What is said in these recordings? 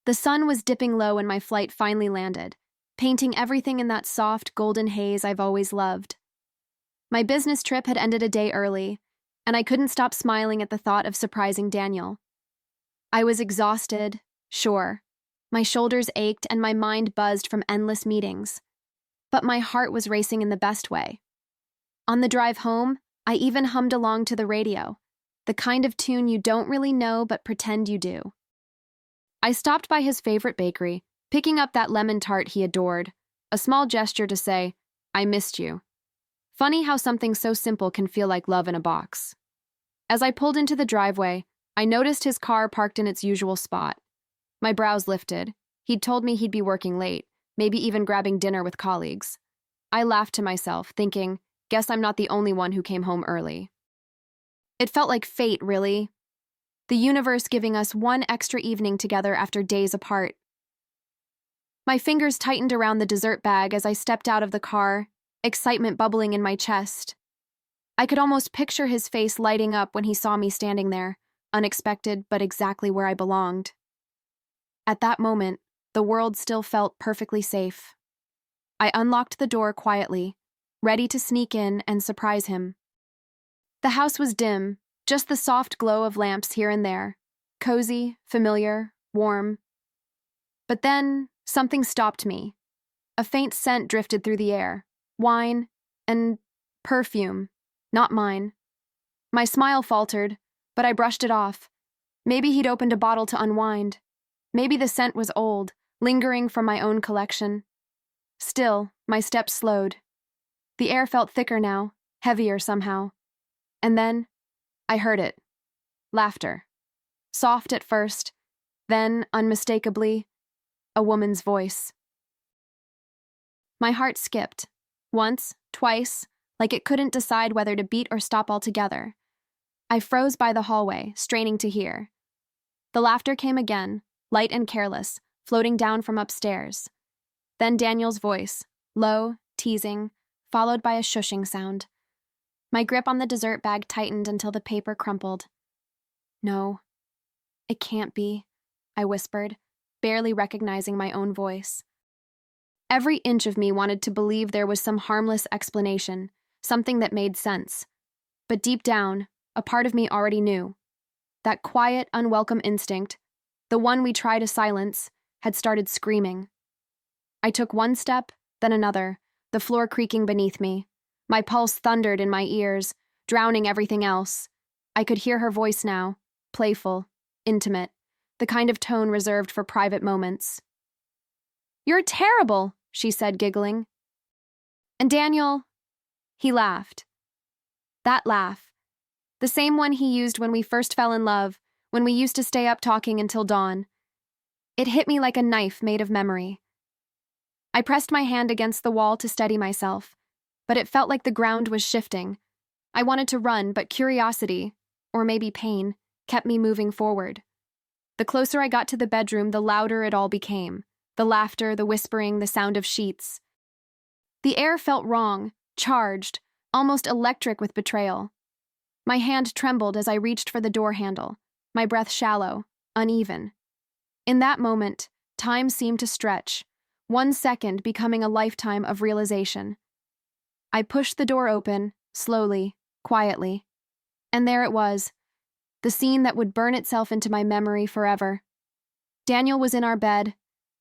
The sun was dipping low when my flight finally landed, painting everything in that soft, golden haze I've always loved. My business trip had ended a day early, and I couldn't stop smiling at the thought of surprising Daniel. I was exhausted, sure. My shoulders ached and my mind buzzed from endless meetings. But my heart was racing in the best way. On the drive home, I even hummed along to the radio, the kind of tune you don't really know but pretend you do. I stopped by his favorite bakery, picking up that lemon tart he adored, a small gesture to say, "I missed you." Funny how something so simple can feel like love in a box. As I pulled into the driveway, I noticed his car parked in its usual spot. My brows lifted. He'd told me he'd be working late, maybe even grabbing dinner with colleagues. I laughed to myself, thinking, guess I'm not the only one who came home early. It felt like fate, really. The universe giving us one extra evening together after days apart. My fingers tightened around the dessert bag as I stepped out of the car, excitement bubbling in my chest. I could almost picture his face lighting up when he saw me standing there, unexpected but exactly where I belonged. At that moment, the world still felt perfectly safe. I unlocked the door quietly, ready to sneak in and surprise him. The house was dim, just the soft glow of lamps here and there, cozy, familiar, warm. But then, something stopped me. A faint scent drifted through the air, wine and perfume, not mine. My smile faltered, but I brushed it off. Maybe he'd opened a bottle to unwind. Maybe the scent was old, lingering from my own collection. Still, my steps slowed. The air felt thicker now, heavier somehow. And then, I heard it. Laughter. Soft at first, then, unmistakably, a woman's voice. My heart skipped. Once, twice, like it couldn't decide whether to beat or stop altogether. I froze by the hallway, straining to hear. The laughter came again, light and careless, floating down from upstairs. Then Daniel's voice, low, teasing, followed by a shushing sound. My grip on the dessert bag tightened until the paper crumpled. No, it can't be, I whispered, barely recognizing my own voice. Every inch of me wanted to believe there was some harmless explanation, something that made sense. But deep down, a part of me already knew. That quiet, unwelcome instinct, the one we try to silence, had started screaming. I took one step, then another, the floor creaking beneath me. My pulse thundered in my ears, drowning everything else. I could hear her voice now, playful, intimate, the kind of tone reserved for private moments. "You're terrible," she said, giggling. "And Daniel," he laughed. That laugh, the same one he used when we first fell in love, when we used to stay up talking until dawn. It hit me like a knife made of memory. I pressed my hand against the wall to steady myself, but it felt like the ground was shifting. I wanted to run, but curiosity, or maybe pain, kept me moving forward. The closer I got to the bedroom, the louder it all became. The laughter, the whispering, the sound of sheets. The air felt wrong, charged, almost electric with betrayal. My hand trembled as I reached for the door handle, my breath shallow, uneven. In that moment, time seemed to stretch, 1 second becoming a lifetime of realization. I pushed the door open, slowly, quietly. And there it was, the scene that would burn itself into my memory forever. Daniel was in our bed,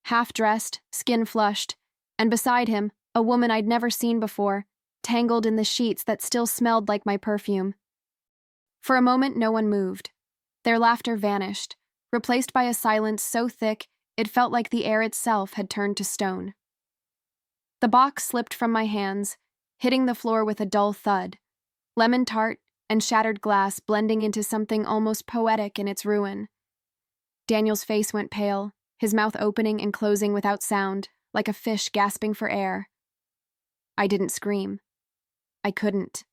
half-dressed, skin flushed, and beside him, a woman I'd never seen before, tangled in the sheets that still smelled like my perfume. For a moment, no one moved. Their laughter vanished, replaced by a silence so thick it felt like the air itself had turned to stone. The box slipped from my hands, hitting the floor with a dull thud, lemon tart and shattered glass blending into something almost poetic in its ruin. Daniel's face went pale, his mouth opening and closing without sound, like a fish gasping for air. I didn't scream. I couldn't.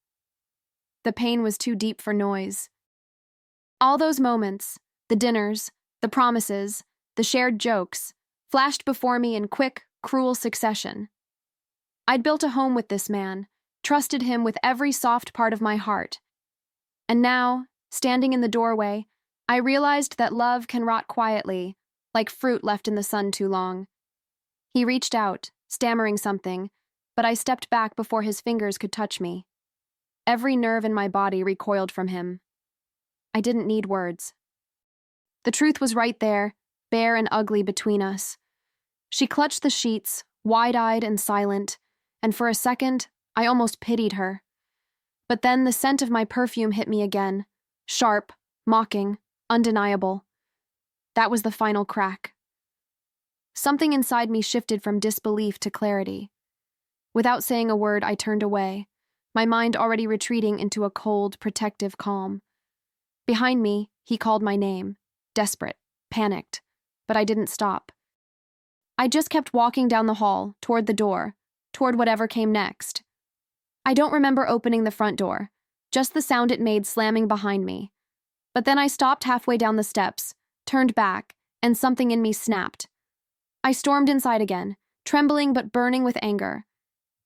The pain was too deep for noise. All those moments, the dinners, the promises, the shared jokes, flashed before me in quick, cruel succession. I'd built a home with this man, trusted him with every soft part of my heart. And now, standing in the doorway, I realized that love can rot quietly, like fruit left in the sun too long. He reached out, stammering something, but I stepped back before his fingers could touch me. Every nerve in my body recoiled from him. I didn't need words. The truth was right there, bare and ugly between us. She clutched the sheets, wide-eyed and silent, and for a second, I almost pitied her. But then the scent of my perfume hit me again, sharp, mocking, undeniable. That was the final crack. Something inside me shifted from disbelief to clarity. Without saying a word, I turned away, my mind already retreating into a cold, protective calm. Behind me, he called my name, desperate, panicked, but I didn't stop. I just kept walking down the hall, toward the door, toward whatever came next. I don't remember opening the front door, just the sound it made slamming behind me. But then I stopped halfway down the steps, turned back, and something in me snapped. I stormed inside again, trembling but burning with anger.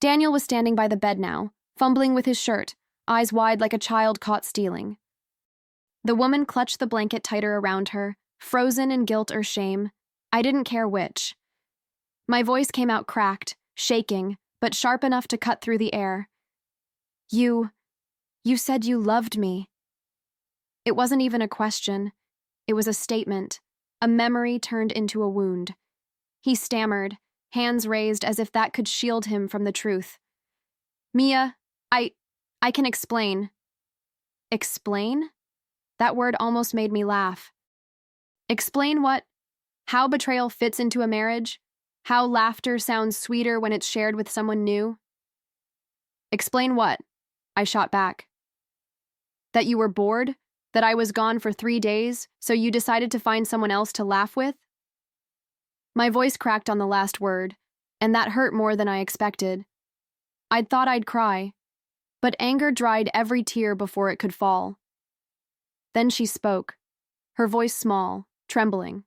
Daniel was standing by the bed now, fumbling with his shirt, eyes wide like a child caught stealing. The woman clutched the blanket tighter around her, frozen in guilt or shame. I didn't care which. My voice came out cracked, shaking, but sharp enough to cut through the air. You said you loved me. It wasn't even a question. It was a statement, a memory turned into a wound. He stammered, hands raised as if that could shield him from the truth. Mia, I can explain. Explain? That word almost made me laugh. Explain what? How betrayal fits into a marriage? How laughter sounds sweeter when it's shared with someone new? Explain what? I shot back. That you were bored? That I was gone for 3 days, so you decided to find someone else to laugh with? My voice cracked on the last word, and that hurt more than I expected. I'd thought I'd cry, but anger dried every tear before it could fall. Then she spoke, her voice small, trembling.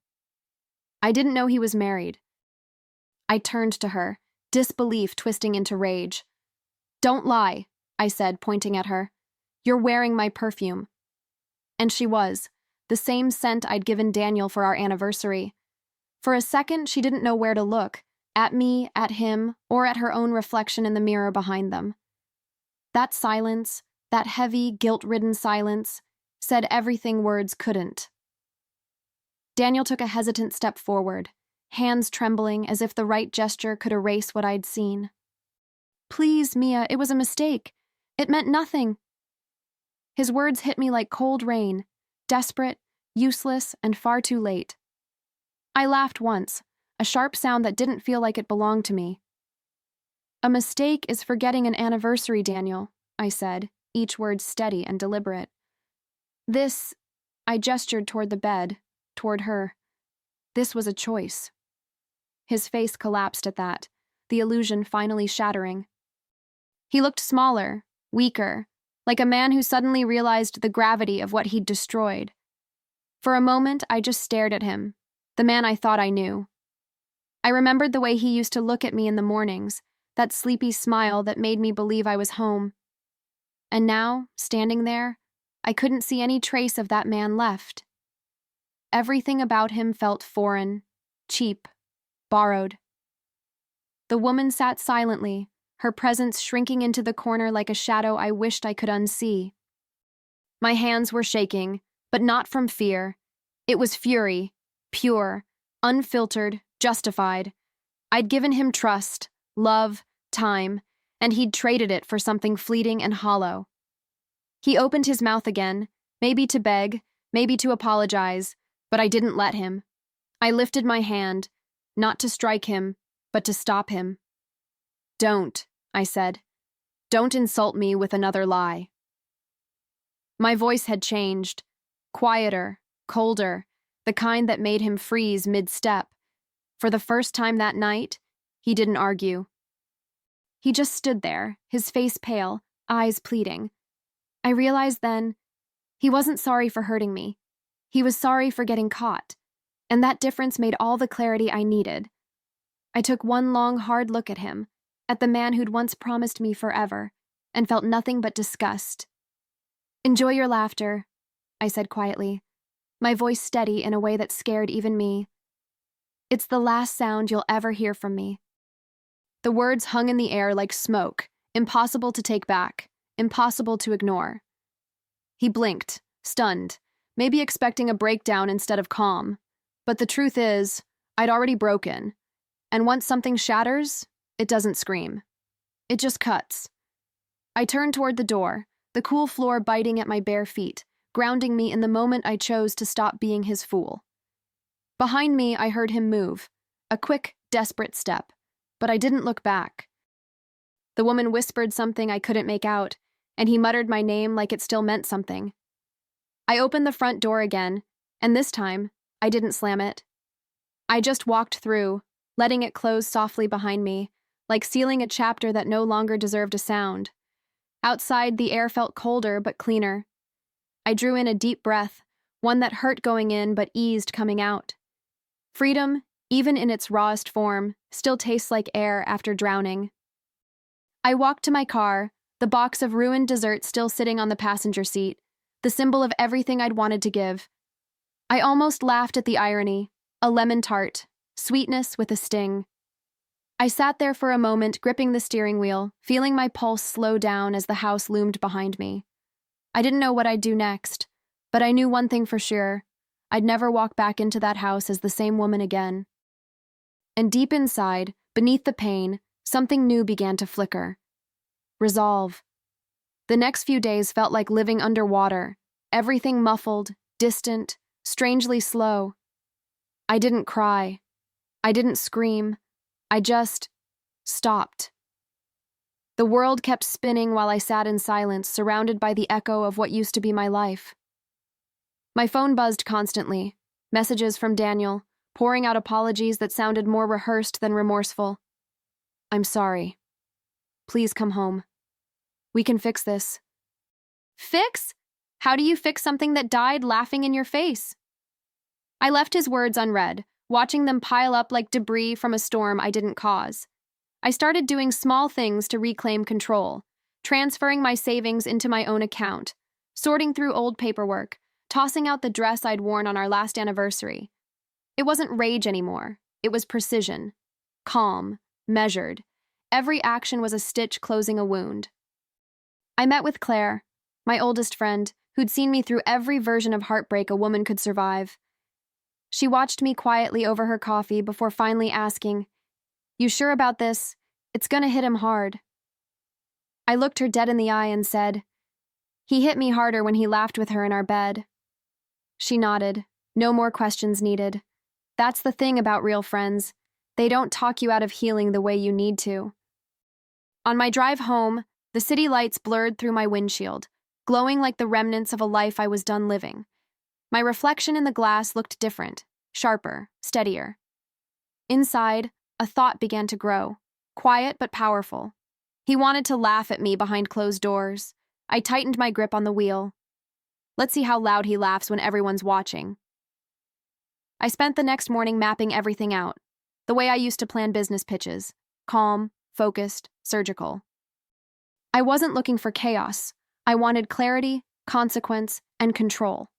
I didn't know he was married. I turned to her, disbelief twisting into rage. Don't lie, I said, pointing at her. You're wearing my perfume. And she was, the same scent I'd given Daniel for our anniversary. For a second, she didn't know where to look, at me, at him, or at her own reflection in the mirror behind them. That silence, that heavy, guilt-ridden silence, said everything words couldn't. Daniel took a hesitant step forward, hands trembling as if the right gesture could erase what I'd seen. Please, Mia, it was a mistake. It meant nothing. His words hit me like cold rain, desperate, useless, and far too late. I laughed once, a sharp sound that didn't feel like it belonged to me. A mistake is forgetting an anniversary, Daniel, I said, each word steady and deliberate. This, I gestured toward the bed, toward her. This was a choice. His face collapsed at that, the illusion finally shattering. He looked smaller, weaker, like a man who suddenly realized the gravity of what he'd destroyed. For a moment, I just stared at him, the man I thought I knew. I remembered the way he used to look at me in the mornings, that sleepy smile that made me believe I was home. And now, standing there, I couldn't see any trace of that man left. Everything about him felt foreign, cheap, borrowed. The woman sat silently, her presence shrinking into the corner like a shadow I wished I could unsee. My hands were shaking, but not from fear. It was fury, pure, unfiltered, justified. I'd given him trust, love, time, and he'd traded it for something fleeting and hollow. He opened his mouth again, maybe to beg, maybe to apologize, but I didn't let him. I lifted my hand, not to strike him, but to stop him. Don't, I said. Don't insult me with another lie. My voice had changed, quieter, colder, the kind that made him freeze mid-step. For the first time that night, he didn't argue. He just stood there, his face pale, eyes pleading. I realized then, he wasn't sorry for hurting me. He was sorry for getting caught, and that difference made all the clarity I needed. I took one long, hard look at him, at the man who'd once promised me forever, and felt nothing but disgust. Enjoy your laughter, I said quietly, my voice steady in a way that scared even me. It's the last sound you'll ever hear from me." The words hung in the air like smoke, impossible to take back, impossible to ignore. He blinked, stunned, maybe expecting a breakdown instead of calm. But the truth is, I'd already broken. And once something shatters, it doesn't scream. It just cuts. I turned toward the door, the cool floor biting at my bare feet, grounding me in the moment I chose to stop being his fool. Behind me, I heard him move, a quick, desperate step, but I didn't look back. The woman whispered something I couldn't make out, and he muttered my name like it still meant something. I opened the front door again, and this time, I didn't slam it. I just walked through, letting it close softly behind me, like sealing a chapter that no longer deserved a sound. Outside, the air felt colder but cleaner. I drew in a deep breath, one that hurt going in but eased coming out. Freedom, even in its rawest form, still tastes like air after drowning. I walked to my car, the box of ruined dessert still sitting on the passenger seat, the symbol of everything I'd wanted to give. I almost laughed at the irony, a lemon tart, sweetness with a sting. I sat there for a moment, gripping the steering wheel, feeling my pulse slow down as the house loomed behind me. I didn't know what I'd do next, but I knew one thing for sure. I'd never walk back into that house as the same woman again. And deep inside, beneath the pain, something new began to flicker. Resolve. The next few days felt like living underwater, everything muffled, distant, strangely slow. I didn't cry. I didn't scream. I just stopped. The world kept spinning while I sat in silence, surrounded by the echo of what used to be my life. My phone buzzed constantly, messages from Daniel, pouring out apologies that sounded more rehearsed than remorseful. "I'm sorry. Please come home. We can fix this." Fix? How do you fix something that died laughing in your face? I left his words unread, watching them pile up like debris from a storm I didn't cause. I started doing small things to reclaim control, transferring my savings into my own account, sorting through old paperwork, tossing out the dress I'd worn on our last anniversary. It wasn't rage anymore. It was precision. Calm, measured. Every action was a stitch closing a wound. I met with Claire, my oldest friend, who'd seen me through every version of heartbreak a woman could survive. She watched me quietly over her coffee before finally asking, "You sure about this? It's gonna hit him hard." I looked her dead in the eye and said, "He hit me harder when he laughed with her in our bed." She nodded. No more questions needed. That's the thing about real friends. They don't talk you out of healing the way you need to. On my drive home, the city lights blurred through my windshield, glowing like the remnants of a life I was done living. My reflection in the glass looked different, sharper, steadier. Inside, a thought began to grow, quiet but powerful. He wanted to laugh at me behind closed doors. I tightened my grip on the wheel. Let's see how loud he laughs when everyone's watching. I spent the next morning mapping everything out, the way I used to plan business pitches, calm, focused, surgical. I wasn't looking for chaos. I wanted clarity, consequence, and control.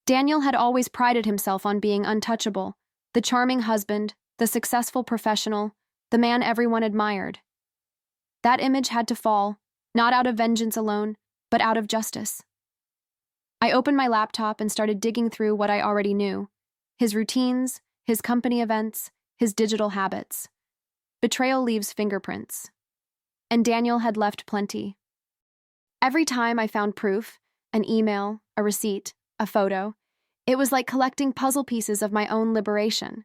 Daniel had always prided himself on being untouchable, the charming husband, the successful professional, the man everyone admired. That image had to fall, not out of vengeance alone, but out of justice. I opened my laptop and started digging through what I already knew: his routines, his company events, his digital habits. Betrayal leaves fingerprints. And Daniel had left plenty. Every time I found proof, an email, a receipt, a photo, it was like collecting puzzle pieces of my own liberation.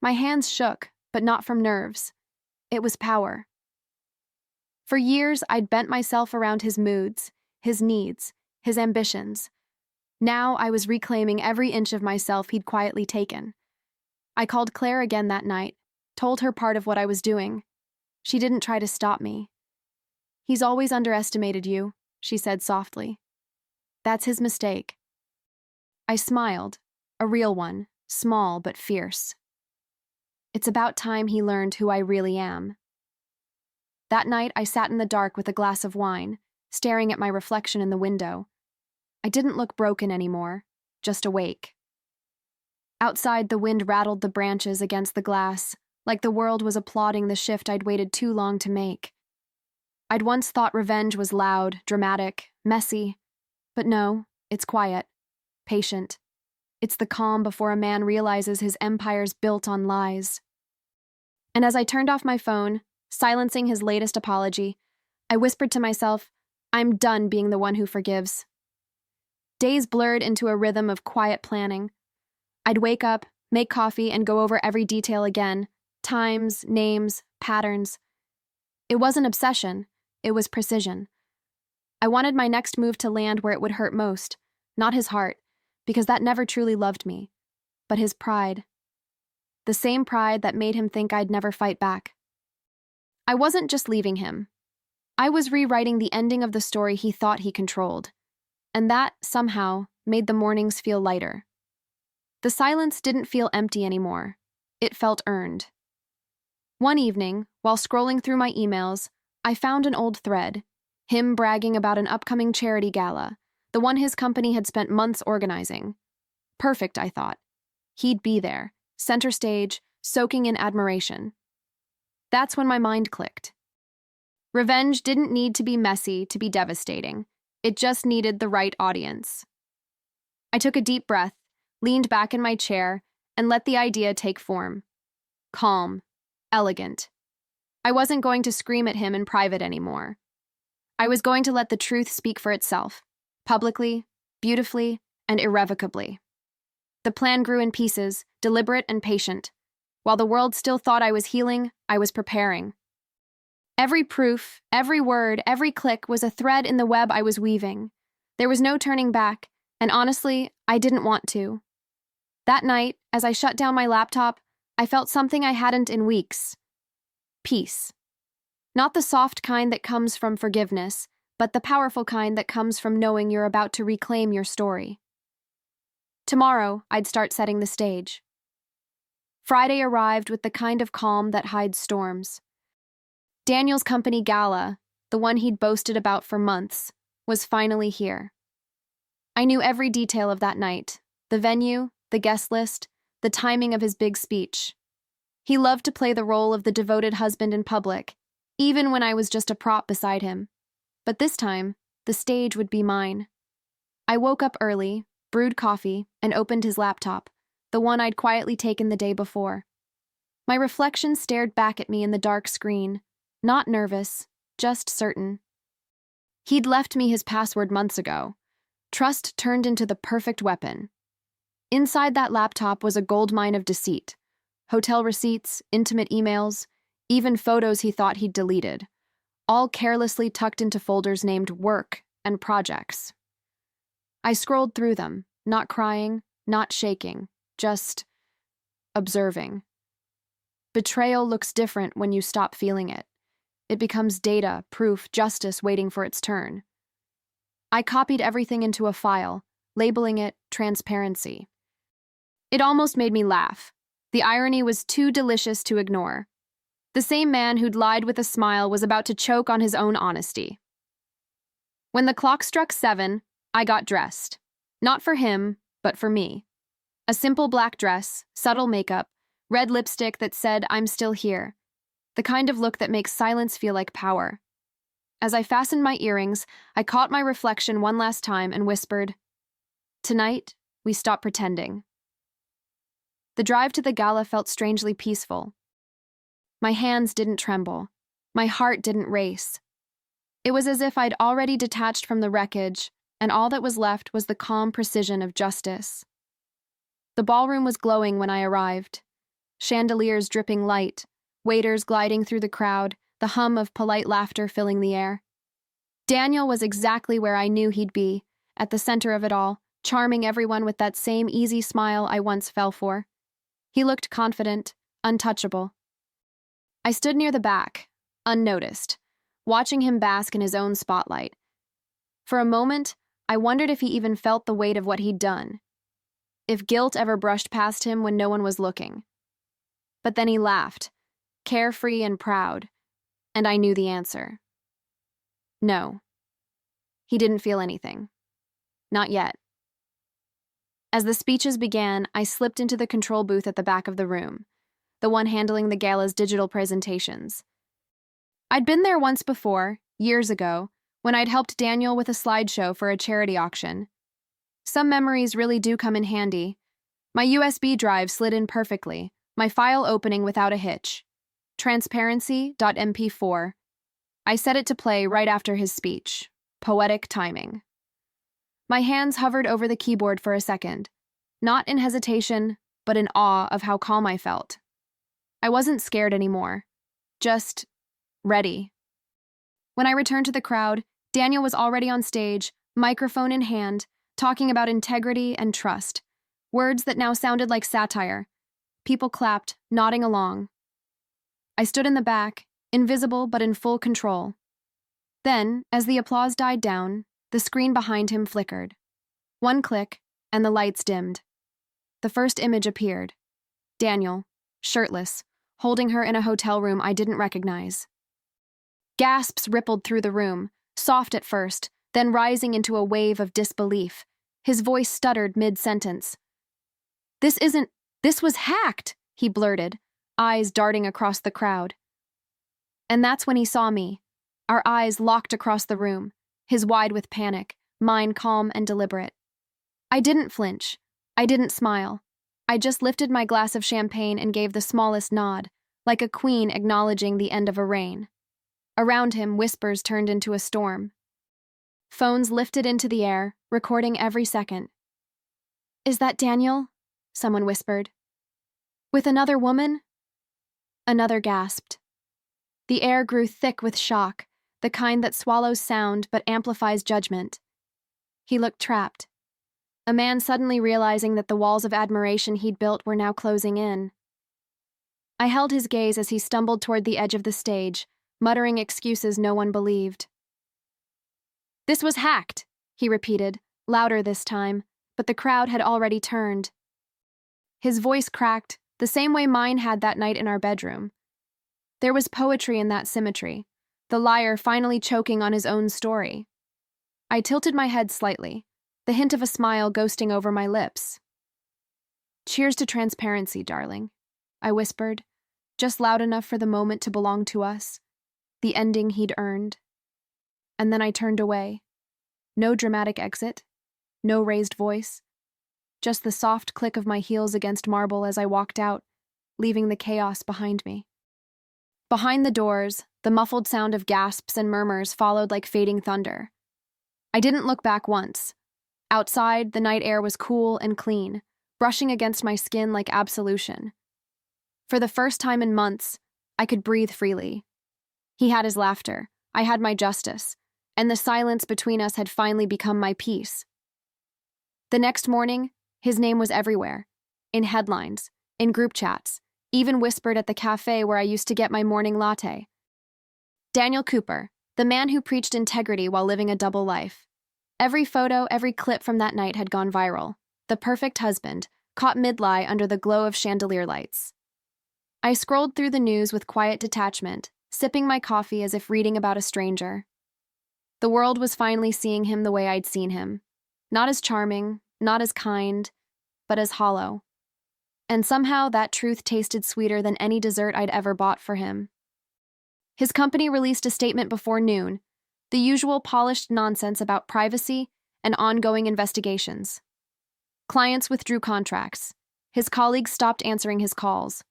My hands shook, but not from nerves. It was power. For years, I'd bent myself around his moods, his needs, his ambitions. Now I was reclaiming every inch of myself he'd quietly taken. I called Claire again that night, told her part of what I was doing. She didn't try to stop me. "He's always underestimated you," she said softly. "That's his mistake." I smiled, a real one, small but fierce. It's about time he learned who I really am. That night, I sat in the dark with a glass of wine, staring at my reflection in the window. I didn't look broken anymore, just awake. Outside, the wind rattled the branches against the glass, like the world was applauding the shift I'd waited too long to make. I'd once thought revenge was loud, dramatic, messy. But no, it's quiet, patient. It's the calm before a man realizes his empire's built on lies. And as I turned off my phone, silencing his latest apology, I whispered to myself, I'm done being the one who forgives. Days blurred into a rhythm of quiet planning. I'd wake up, make coffee, and go over every detail again. Times, names, patterns. It wasn't obsession, it was precision. I wanted my next move to land where it would hurt most, not his heart, because that never truly loved me, but his pride. The same pride that made him think I'd never fight back. I wasn't just leaving him. I was rewriting the ending of the story he thought he controlled, and that, somehow, made the mornings feel lighter. The silence didn't feel empty anymore. It felt earned. One evening, while scrolling through my emails, I found an old thread, him bragging about an upcoming charity gala, the one his company had spent months organizing. Perfect, I thought. He'd be there, center stage, soaking in admiration. That's when my mind clicked. Revenge didn't need to be messy to be devastating. It just needed the right audience. I took a deep breath, leaned back in my chair, and let the idea take form. Calm, elegant. I wasn't going to scream at him in private anymore. I was going to let the truth speak for itself, publicly, beautifully, and irrevocably. The plan grew in pieces, deliberate and patient. While the world still thought I was healing, I was preparing. Every proof, every word, every click was a thread in the web I was weaving. There was no turning back, and honestly, I didn't want to. That night, as I shut down my laptop, I felt something I hadn't in weeks. Peace. Not the soft kind that comes from forgiveness, but the powerful kind that comes from knowing you're about to reclaim your story. Tomorrow, I'd start setting the stage. Friday arrived with the kind of calm that hides storms. Daniel's company gala, the one he'd boasted about for months, was finally here. I knew every detail of that night, the venue, the guest list, the timing of his big speech. He loved to play the role of the devoted husband in public, even when I was just a prop beside him. But this time, the stage would be mine. I woke up early, brewed coffee, and opened his laptop, the one I'd quietly taken the day before. My reflection stared back at me in the dark screen, not nervous, just certain. He'd left me his password months ago. Trust turned into the perfect weapon. Inside that laptop was a goldmine of deceit. Hotel receipts, intimate emails, even photos he thought he'd deleted, all carelessly tucked into folders named Work and Projects. I scrolled through them, not crying, not shaking, just observing. Betrayal looks different when you stop feeling it. It becomes data, proof, justice waiting for its turn. I copied everything into a file, labeling it transparency. It almost made me laugh. The irony was too delicious to ignore. The same man who'd lied with a smile was about to choke on his own honesty. When the clock struck 7, I got dressed. Not for him, but for me. A simple black dress, subtle makeup, red lipstick that said, "I'm still here." The kind of look that makes silence feel like power. As I fastened my earrings, I caught my reflection one last time and whispered, "Tonight, we stop pretending." The drive to the gala felt strangely peaceful. My hands didn't tremble. My heart didn't race. It was as if I'd already detached from the wreckage, and all that was left was the calm precision of justice. The ballroom was glowing when I arrived. Chandeliers dripping light, waiters gliding through the crowd, the hum of polite laughter filling the air. Daniel was exactly where I knew he'd be, at the center of it all, charming everyone with that same easy smile I once fell for. He looked confident, untouchable. I stood near the back, unnoticed, watching him bask in his own spotlight. For a moment, I wondered if he even felt the weight of what he'd done, if guilt ever brushed past him when no one was looking. But then he laughed, carefree and proud, and I knew the answer. No. He didn't feel anything. Not yet. As the speeches began, I slipped into the control booth at the back of the room, the one handling the gala's digital presentations. I'd been there once before, years ago, when I'd helped Daniel with a slideshow for a charity auction. Some memories really do come in handy. My USB drive slid in perfectly, my file opening without a hitch. Transparency.mp4. I set it to play right after his speech. Poetic timing. My hands hovered over the keyboard for a second, not in hesitation, but in awe of how calm I felt. I wasn't scared anymore, just ready. When I returned to the crowd, Daniel was already on stage, microphone in hand, talking about integrity and trust, words that now sounded like satire. People clapped, nodding along. I stood in the back, invisible but in full control. Then, as the applause died down, the screen behind him flickered. One click, and the lights dimmed. The first image appeared. Daniel, shirtless, holding her in a hotel room I didn't recognize. Gasps rippled through the room, soft at first, then rising into a wave of disbelief. His voice stuttered mid-sentence. This was hacked, he blurted, eyes darting across the crowd. And that's when he saw me. Our eyes locked across the room, his wide with panic, mine calm and deliberate. I didn't flinch. I didn't smile. I just lifted my glass of champagne and gave the smallest nod, like a queen acknowledging the end of a reign. Around him, whispers turned into a storm. Phones lifted into the air, recording every second. "Is that Daniel?" someone whispered. "With another woman?" Another gasped. The air grew thick with shock, the kind that swallows sound but amplifies judgment. He looked trapped. A man suddenly realizing that the walls of admiration he'd built were now closing in. I held his gaze as he stumbled toward the edge of the stage, muttering excuses no one believed. "This was hacked," he repeated, louder this time, but the crowd had already turned. His voice cracked, the same way mine had that night in our bedroom. There was poetry in that symmetry, the liar finally choking on his own story. I tilted my head slightly, the hint of a smile ghosting over my lips. "Cheers to transparency, darling," I whispered, just loud enough for the moment to belong to us, the ending he'd earned. And then I turned away. No dramatic exit, no raised voice, just the soft click of my heels against marble as I walked out, leaving the chaos behind me. Behind the doors, the muffled sound of gasps and murmurs followed like fading thunder. I didn't look back once. Outside, the night air was cool and clean, brushing against my skin like absolution. For the first time in months, I could breathe freely. He had his laughter, I had my justice, and the silence between us had finally become my peace. The next morning, his name was everywhere, in headlines, in group chats, even whispered at the cafe where I used to get my morning latte. Daniel Cooper, the man who preached integrity while living a double life. Every photo, every clip from that night had gone viral. The perfect husband, caught mid-lie under the glow of chandelier lights. I scrolled through the news with quiet detachment, sipping my coffee as if reading about a stranger. The world was finally seeing him the way I'd seen him. Not as charming, not as kind, but as hollow. And somehow that truth tasted sweeter than any dessert I'd ever bought for him. His company released a statement before noon, the usual polished nonsense about privacy and ongoing investigations. Clients withdrew contracts. His colleagues stopped answering his calls.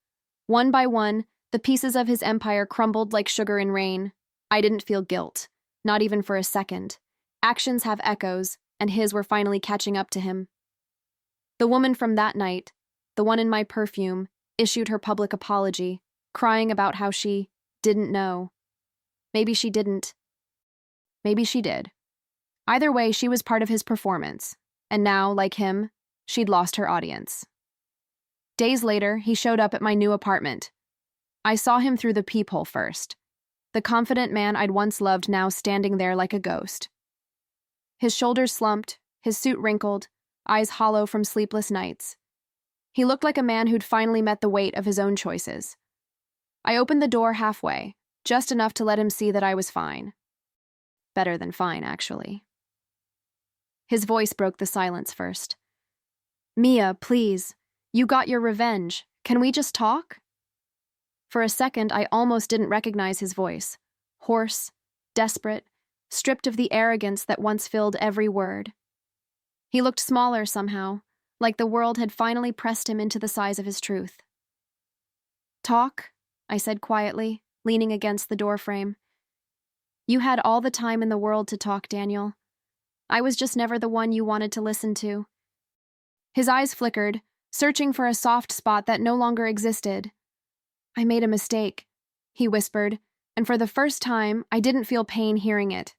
One by one, the pieces of his empire crumbled like sugar in rain. I didn't feel guilt, not even for a second. Actions have echoes, and his were finally catching up to him. The woman from that night, the one in my perfume, issued her public apology, crying about how she didn't know. Maybe she didn't. Maybe she did. Either way, she was part of his performance, and now, like him, she'd lost her audience. Days later, he showed up at my new apartment. I saw him through the peephole first, the confident man I'd once loved now standing there like a ghost. His shoulders slumped, his suit wrinkled, eyes hollow from sleepless nights. He looked like a man who'd finally met the weight of his own choices. I opened the door halfway, just enough to let him see that I was fine. Better than fine, actually. His voice broke the silence first. Mia, please. You got your revenge. Can we just talk? For a second, I almost didn't recognize his voice. Hoarse, desperate, stripped of the arrogance that once filled every word. He looked smaller somehow, like the world had finally pressed him into the size of his truth. Talk, I said quietly, leaning against the doorframe. You had all the time in the world to talk, Daniel. I was just never the one you wanted to listen to. His eyes flickered, searching for a soft spot that no longer existed. I made a mistake, he whispered, and for the first time, I didn't feel pain hearing it.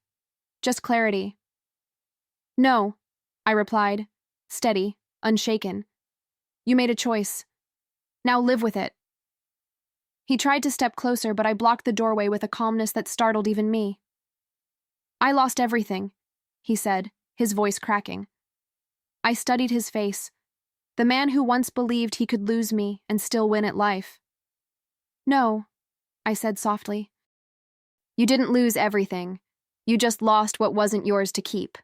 Just clarity. No, I replied, steady, unshaken. You made a choice. Now live with it. He tried to step closer, but I blocked the doorway with a calmness that startled even me. I lost everything, he said, his voice cracking. I studied his face, the man who once believed he could lose me and still win at life. No, I said softly. You didn't lose everything. You just lost what wasn't yours to keep.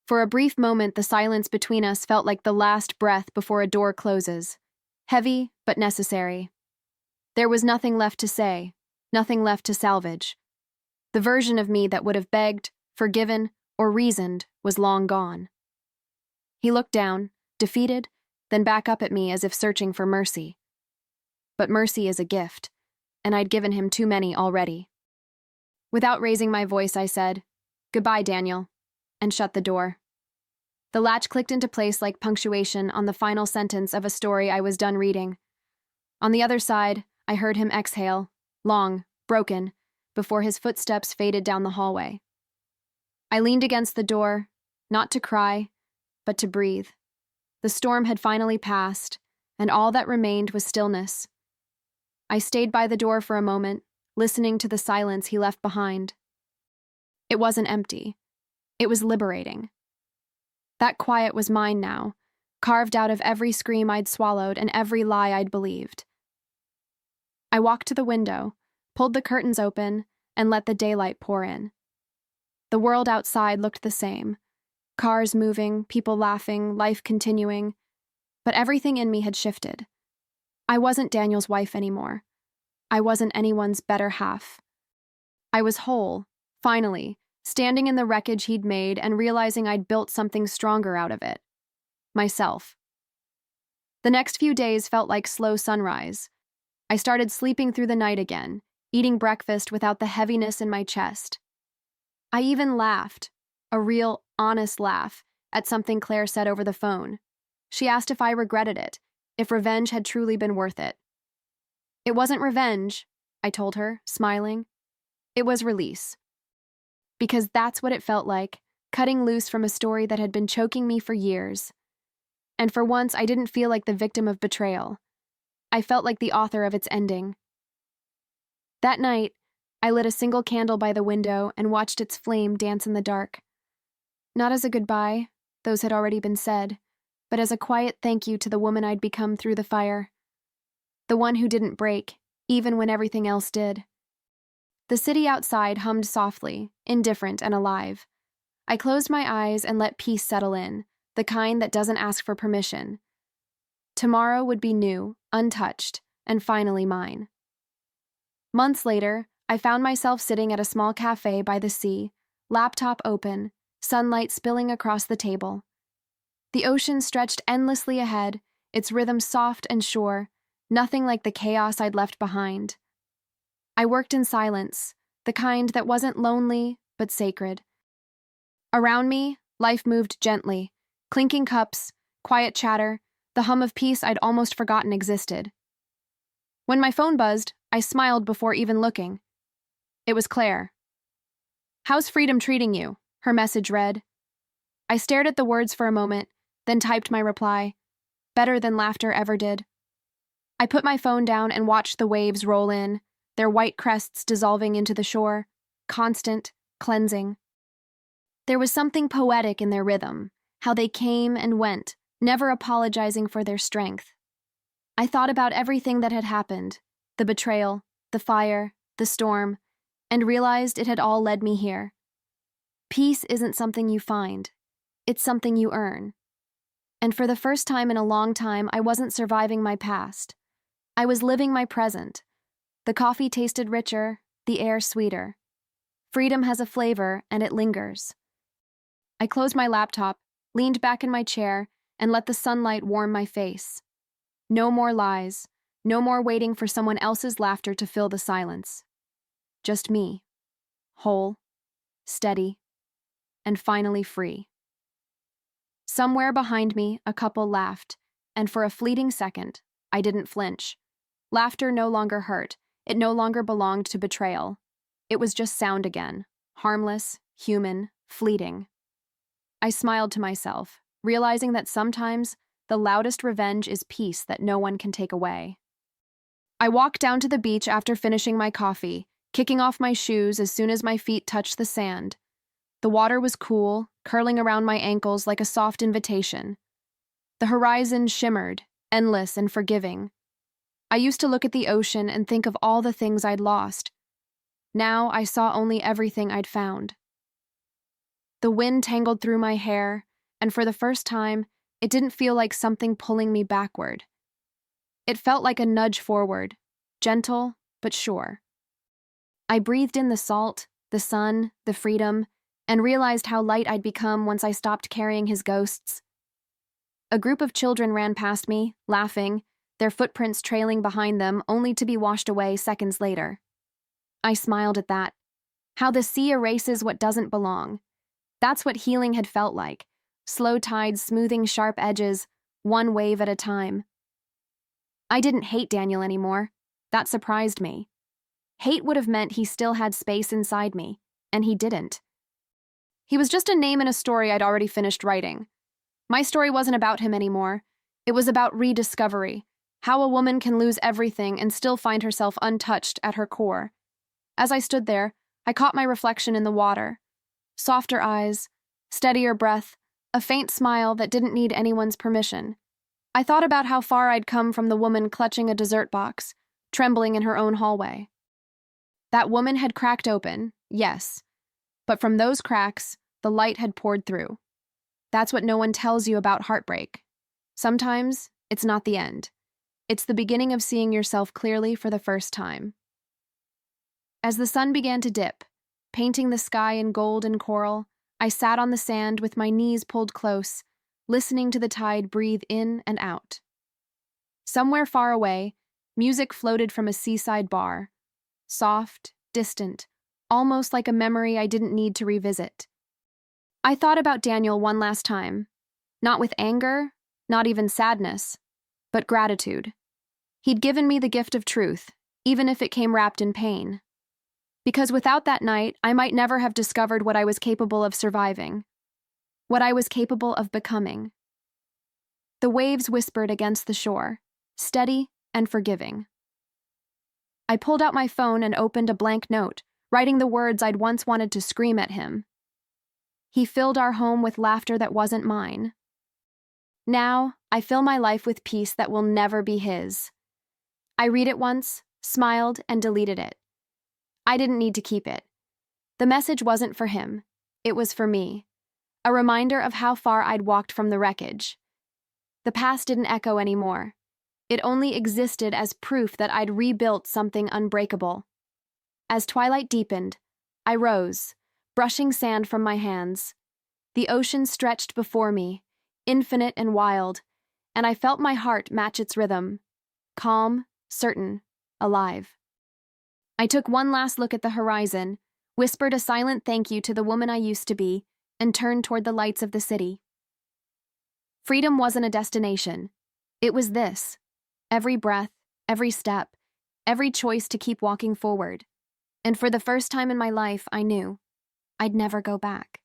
For a brief moment, the silence between us felt like the last breath before a door closes. Heavy, but necessary. There was nothing left to say, nothing left to salvage. The version of me that would have begged, forgiven, or reasoned was long gone. He looked down, defeated, then back up at me as if searching for mercy. But mercy is a gift, and I'd given him too many already. Without raising my voice, I said, "Goodbye, Daniel," and shut the door. The latch clicked into place like punctuation on the final sentence of a story I was done reading. On the other side, I heard him exhale, long, broken, before his footsteps faded down the hallway. I leaned against the door, not to cry, but to breathe. The storm had finally passed, and all that remained was stillness. I stayed by the door for a moment, listening to the silence he left behind. It wasn't empty. It was liberating. That quiet was mine now, carved out of every scream I'd swallowed and every lie I'd believed. I walked to the window, pulled the curtains open, and let the daylight pour in. The world outside looked the same. Cars moving, people laughing, life continuing. But everything in me had shifted. I wasn't Daniel's wife anymore. I wasn't anyone's better half. I was whole, finally, standing in the wreckage he'd made and realizing I'd built something stronger out of it. Myself. The next few days felt like slow sunrise. I started sleeping through the night again, eating breakfast without the heaviness in my chest. I even laughed, a real, honest laugh, at something Claire said over the phone. She asked if I regretted it, if revenge had truly been worth it. It wasn't revenge, I told her, smiling. It was release. Because that's what it felt like, cutting loose from a story that had been choking me for years. And for once, I didn't feel like the victim of betrayal. I felt like the author of its ending. That night, I lit a single candle by the window and watched its flame dance in the dark. Not as a goodbye, those had already been said, but as a quiet thank you to the woman I'd become through the fire. The one who didn't break, even when everything else did. The city outside hummed softly, indifferent and alive. I closed my eyes and let peace settle in, the kind that doesn't ask for permission. Tomorrow would be new, untouched, and finally mine. Months later, I found myself sitting at a small cafe by the sea, laptop open, sunlight spilling across the table. The ocean stretched endlessly ahead, its rhythm soft and sure, nothing like the chaos I'd left behind. I worked in silence, the kind that wasn't lonely, but sacred. Around me, life moved gently, clinking cups, quiet chatter, the hum of peace I'd almost forgotten existed. When my phone buzzed, I smiled before even looking. It was Claire. "How's freedom treating you?" her message read. I stared at the words for a moment, then typed my reply, "Better than laughter ever did." I put my phone down and watched the waves roll in, their white crests dissolving into the shore, constant, cleansing. There was something poetic in their rhythm, how they came and went, never apologizing for their strength. I thought about everything that had happened, the betrayal, the fire, the storm, and realized it had all led me here. Peace isn't something you find, it's something you earn. And for the first time in a long time, I wasn't surviving my past. I was living my present. The coffee tasted richer, the air sweeter. Freedom has a flavor, and it lingers. I closed my laptop, leaned back in my chair, and let the sunlight warm my face. No more lies, no more waiting for someone else's laughter to fill the silence. Just me, whole, steady, and finally free. Somewhere behind me, a couple laughed, and for a fleeting second, I didn't flinch. Laughter no longer hurt. It no longer belonged to betrayal. It was just sound again, harmless, human, fleeting. I smiled to myself, realizing that sometimes the loudest revenge is peace that no one can take away. I walked down to the beach after finishing my coffee, kicking off my shoes as soon as my feet touched the sand. The water was cool, curling around my ankles like a soft invitation. The horizon shimmered, endless and forgiving. I used to look at the ocean and think of all the things I'd lost. Now I saw only everything I'd found. The wind tangled through my hair, and for the first time, it didn't feel like something pulling me backward. It felt like a nudge forward, gentle but sure. I breathed in the salt, the sun, the freedom, and realized how light I'd become once I stopped carrying his ghosts. A group of children ran past me, laughing, their footprints trailing behind them only to be washed away seconds later. I smiled at that. How the sea erases what doesn't belong. That's what healing had felt like. Slow tides smoothing sharp edges, one wave at a time. I didn't hate Daniel anymore. That surprised me. Hate would have meant he still had space inside me, and he didn't. He was just a name in a story I'd already finished writing. My story wasn't about him anymore. It was about rediscovery, how a woman can lose everything and still find herself untouched at her core. As I stood there, I caught my reflection in the water. Softer eyes, steadier breath, a faint smile that didn't need anyone's permission. I thought about how far I'd come from the woman clutching a dessert box, trembling in her own hallway. That woman had cracked open, yes, but from those cracks, the light had poured through. That's what no one tells you about heartbreak. Sometimes, it's not the end. It's the beginning of seeing yourself clearly for the first time. As the sun began to dip, painting the sky in gold and coral, I sat on the sand with my knees pulled close, listening to the tide breathe in and out. Somewhere far away, music floated from a seaside bar. Soft, distant, almost like a memory I didn't need to revisit. I thought about Daniel one last time, not with anger, not even sadness, but gratitude. He'd given me the gift of truth, even if it came wrapped in pain. Because without that night, I might never have discovered what I was capable of surviving, what I was capable of becoming. The waves whispered against the shore, steady and forgiving. I pulled out my phone and opened a blank note, writing the words I'd once wanted to scream at him. He filled our home with laughter that wasn't mine. Now, I fill my life with peace that will never be his. I read it once, smiled, and deleted it. I didn't need to keep it. The message wasn't for him. It was for me. A reminder of how far I'd walked from the wreckage. The past didn't echo anymore. It only existed as proof that I'd rebuilt something unbreakable. As twilight deepened, I rose, brushing sand from my hands. The ocean stretched before me, infinite and wild, and I felt my heart match its rhythm. Calm, certain, alive. I took one last look at the horizon, whispered a silent thank you to the woman I used to be, and turned toward the lights of the city. Freedom wasn't a destination. It was this. Every breath, every step, every choice to keep walking forward. And for the first time in my life, I knew I'd never go back.